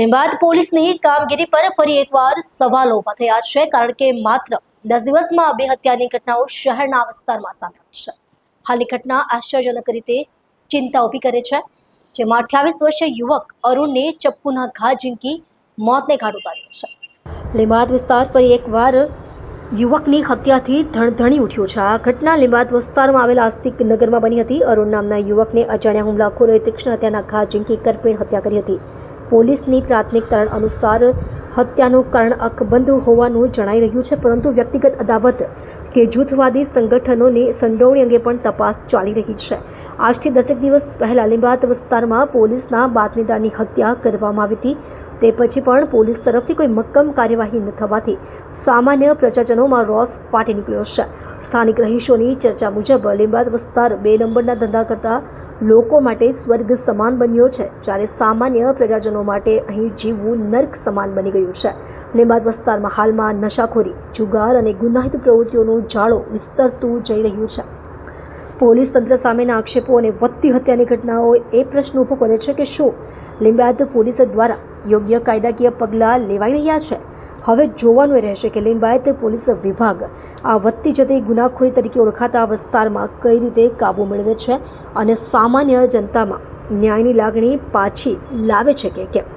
લીંબાદ પોલીસની કામગીરી પર ફરી એકવાર સવાલો ઊભા થયા છે, કારણ કે માત્ર 10 દિવસમાં બે હત્યાની ઘટનાઓ શહેરના વિસ્તારમાં સામે આવી છે. હાલની ઘટના આશ્ચર્યજનક રીતે ચિંતા ઊભી કરે છે, જેમાં 28 વર્ષીય યુવક અરુણને ચપ્પુના ઘા ઝીંકી મોતને ઘાટ ઉતાર્યો છે. લીંબાદ વિસ્તાર ફરી એકવાર યુવકની હત્યાથી ધણધણી ઉઠ્યો છે. આ ઘટના લીંબાદ વિસ્તારમાં આવેલા આસ્તિક નગરમાં બની હતી. અરુણ નામના યુવકને અજાણ્યા હુમલાખોરોએ તીક્ષ્ણ હત્યાના ઘા ઝીંકી કરપીણ હત્યા કરી હતી. પોલીસની પ્રાથમિક તારણ અનુસાર હત્યાનું કારણ અકબંધ હોવાનું જણાઈ રહ્યું છે, પરંતુ વ્યક્તિગત અદાવત કે જૂથવાદી સંગઠનોની સંડોવણી અંગે પણ તપાસ ચાલી રહી છે. આજથી 10 દિવસ પહેલા લીંબાદ વિસ્તારમાં પોલીસના બાતમીદારની હત્યા કરવામાં આવી હતી. તે પછી પણ પોલીસ તરફથી કોઈ મક્કમ કાર્યવાહી ન થવાથી સામાન્ય પ્રજાજનોમાં રોષ ફાટી નીકળ્યો છે. સ્થાનિક રહીશોની ચર્ચા મુજબ લીંબાદ વિસ્તાર 2 નંબરના ધંધા કરતા લોકો માટે સ્વર્ગ સમાન બન્યો છે, જ્યારે સામાન્ય પ્રજાજનો માટે અહીં જીવવું નર્ક સમાન બની ગયું છે. લીંબાદ વિસ્તારમાં હાલમાં નશાખોરી, જુગાર અને ગુનાહિત પ્રવૃત્તિઓનું જાળો વિસ્તરતું જઈ રહ્યું છે. પોલીસ તંત્ર સામેના આક્ષેપો અને વધતી હત્યાની ઘટનાઓ એ પ્રશ્ન ઊભો કરે છે કે શું લીંબાદ પોલીસ દ્વારા યોગ્ય કાયદાકીય પગલાં લેવાઈ રહ્યા છે? હવે જોવાનું એ રહેશે કે લીંબાયત પોલીસ વિભાગ આ વધતી જતી ગુનાખોરી તરીકે ઓળખાતા વિસ્તારમાં કઈ રીતે કાબૂ મેળવે છે અને સામાન્ય જનતામાં ન્યાયની લાગણી પાછી લાવે છે કે કેમ.